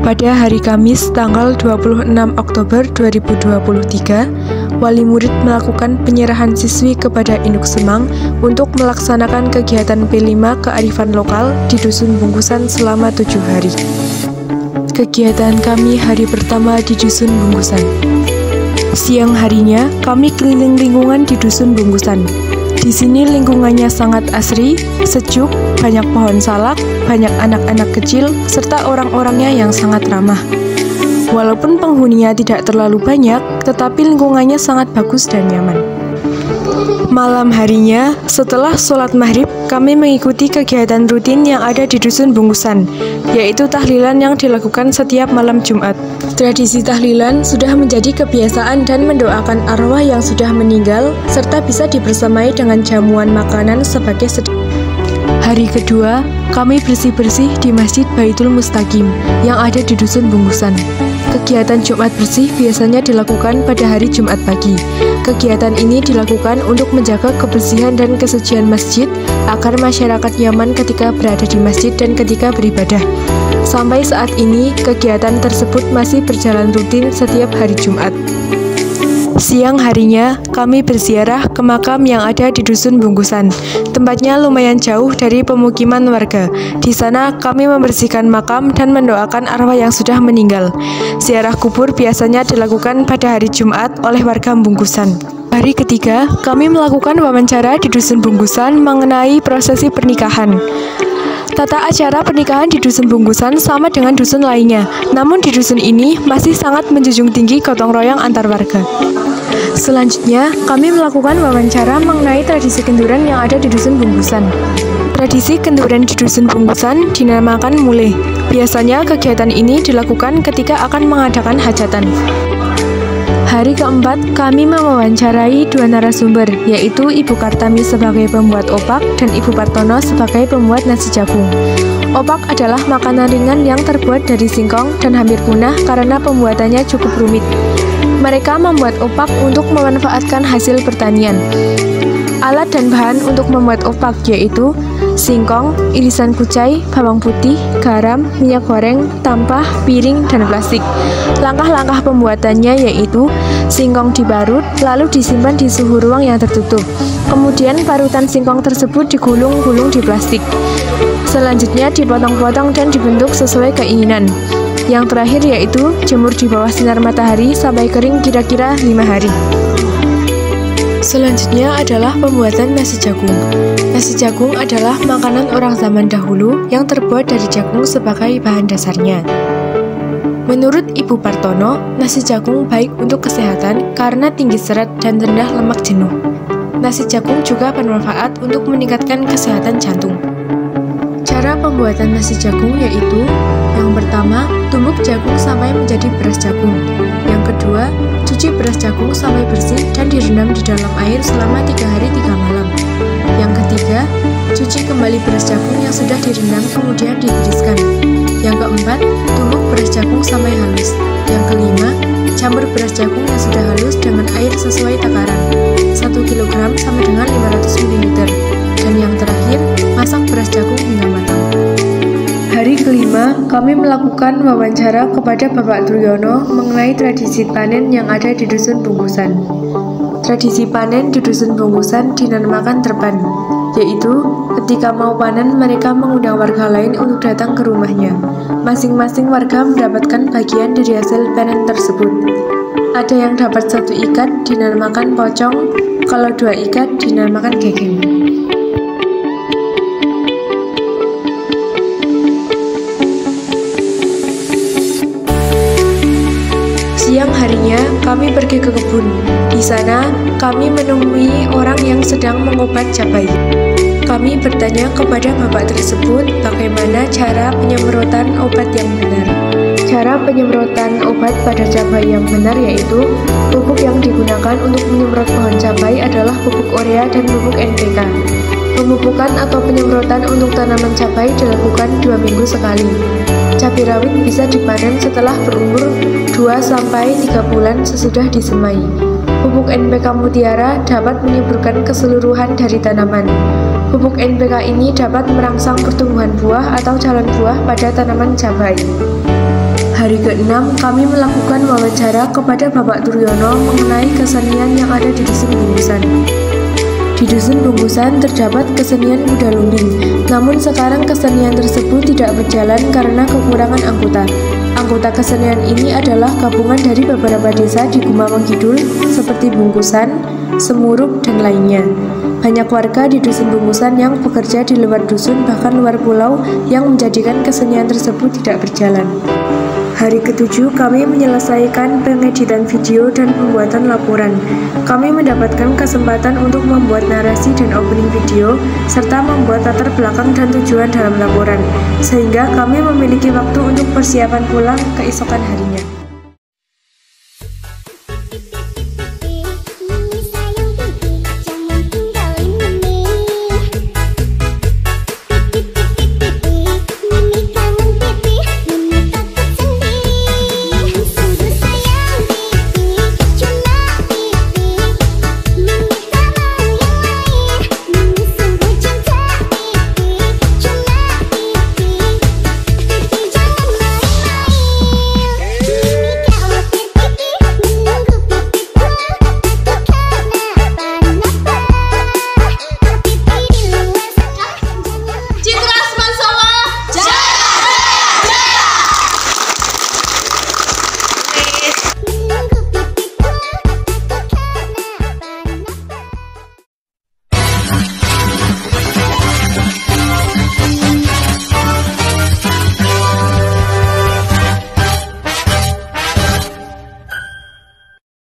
Pada hari Kamis tanggal 26 Oktober 2023, wali murid melakukan penyerahan siswi kepada Induk Semang untuk melaksanakan kegiatan P5 kearifan lokal di Dusun Bungkusan selama 7 hari. Kegiatan kami hari pertama di Dusun Bungkusan. Siang harinya, kami keliling lingkungan di Dusun Bungkusan. Di sini lingkungannya sangat asri, sejuk, banyak pohon salak, banyak anak-anak kecil, serta orang-orangnya yang sangat ramah. Walaupun penghuninya tidak terlalu banyak, tetapi lingkungannya sangat bagus dan nyaman. Malam harinya, setelah sholat maghrib, kami mengikuti kegiatan rutin yang ada di Dusun Bungkusan, yaitu tahlilan yang dilakukan setiap malam Jumat. Tradisi tahlilan sudah menjadi kebiasaan dan mendoakan arwah yang sudah meninggal, serta bisa dibersamai dengan jamuan makanan sebagai sedekah. Hari kedua, kami bersih-bersih di Masjid Baitul Mustaqim yang ada di Dusun Bungkusan. Kegiatan Jumat bersih biasanya dilakukan pada hari Jumat pagi. Kegiatan ini dilakukan untuk menjaga kebersihan dan kesucian masjid agar masyarakat nyaman ketika berada di masjid dan ketika beribadah. Sampai saat ini, kegiatan tersebut masih berjalan rutin setiap hari Jumat. Siang harinya, kami berziarah ke makam yang ada di Dusun Bungkusan. Tempatnya lumayan jauh dari pemukiman warga. Di sana, kami membersihkan makam dan mendoakan arwah yang sudah meninggal. Ziarah kubur biasanya dilakukan pada hari Jumat oleh warga Bungkusan. Hari ketiga, kami melakukan wawancara di Dusun Bungkusan mengenai prosesi pernikahan. Tata acara pernikahan di Dusun Bungkusan sama dengan dusun lainnya, namun di dusun ini masih sangat menjunjung tinggi gotong royong antar warga. Selanjutnya, kami melakukan wawancara mengenai tradisi kenduran yang ada di Dusun Bungkusan. Tradisi kenduran di Dusun Bungkusan dinamakan mule. Biasanya kegiatan ini dilakukan ketika akan mengadakan hajatan. Hari keempat, kami mewawancarai dua narasumber, yaitu Ibu Kartami sebagai pembuat opak dan Ibu Partono sebagai pembuat nasi jagung. Opak adalah makanan ringan yang terbuat dari singkong dan hampir punah karena pembuatannya cukup rumit. Mereka membuat opak untuk memanfaatkan hasil pertanian. Alat dan bahan untuk membuat opak yaitu singkong, irisan kucai, bawang putih, garam, minyak goreng, tampah, piring, dan plastik. Langkah-langkah pembuatannya yaitu singkong diparut, lalu disimpan di suhu ruang yang tertutup. Kemudian parutan singkong tersebut digulung-gulung di plastik. Selanjutnya dipotong-potong dan dibentuk sesuai keinginan. Yang terakhir yaitu jemur di bawah sinar matahari sampai kering kira-kira 5 hari. Selanjutnya adalah pembuatan nasi jagung. Nasi jagung adalah makanan orang zaman dahulu yang terbuat dari jagung sebagai bahan dasarnya. Menurut Ibu Partono, nasi jagung baik untuk kesehatan karena tinggi serat dan rendah lemak jenuh. Nasi jagung juga bermanfaat untuk meningkatkan kesehatan jantung. Cara pembuatan nasi jagung yaitu: yang pertama, tumbuk jagung sampai menjadi beras jagung. Yang kedua, cuci beras jagung sampai bersih dan direndam di dalam air selama 3 hari 3 malam. Yang ketiga, cuci kembali beras jagung yang sudah direndam kemudian ditiriskan. Yang keempat, tumbuk beras jagung sampai halus. Yang kelima, campur beras jagung yang sudah halus dengan air sesuai takaran 1 kg sampai dengan 500 ml. Dan yang terakhir, masak beras jagung hingga matang. Hari kelima, kami melakukan wawancara kepada Bapak Truyono mengenai tradisi panen yang ada di Dusun Bungkusan. Tradisi panen di Dusun Bungkusan dinamakan terpan, yaitu ketika mau panen mereka mengundang warga lain untuk datang ke rumahnya. Masing-masing warga mendapatkan bagian dari hasil panen tersebut. Ada yang dapat 1 ikat dinamakan pocong, kalau 2 ikat dinamakan gegeng. Siang harinya, kami pergi ke kebun. Di sana, kami menemui orang yang sedang mengobat cabai. Kami bertanya kepada bapak tersebut bagaimana cara penyemprotan obat yang benar. Cara penyemprotan obat pada cabai yang benar yaitu pupuk yang digunakan untuk menyemprot pohon cabai adalah pupuk urea dan pupuk NPK. Pemupukan atau penyemprotan untuk tanaman cabai dilakukan 2 minggu sekali. Cabai rawit bisa dipanen setelah berumur 2-3 bulan sesudah disemai. Pupuk NPK Mutiara dapat menyuburkan keseluruhan dari tanaman. Pupuk NPK ini dapat merangsang pertumbuhan buah atau calon buah pada tanaman cabai. Hari ke-6, kami melakukan wawancara kepada Bapak Turyono mengenai kesenian yang ada di Dusun Bungkusan. Di Dusun Bungkusan terdapat kesenian kuda lumbing, namun sekarang kesenian tersebut tidak berjalan karena kekurangan anggota. Anggota kesenian ini adalah gabungan dari beberapa desa di Gumawang Kidul seperti Bungkusan, Semurup, dan lainnya. Banyak warga di Dusun Bungkusan yang bekerja di luar dusun bahkan luar pulau yang menjadikan kesenian tersebut tidak berjalan. Hari ke-7, kami menyelesaikan pengeditan video dan pembuatan laporan. Kami mendapatkan kesempatan untuk membuat narasi dan opening video, serta membuat latar belakang dan tujuan dalam laporan, sehingga kami memiliki waktu untuk persiapan pulang keesokan harinya.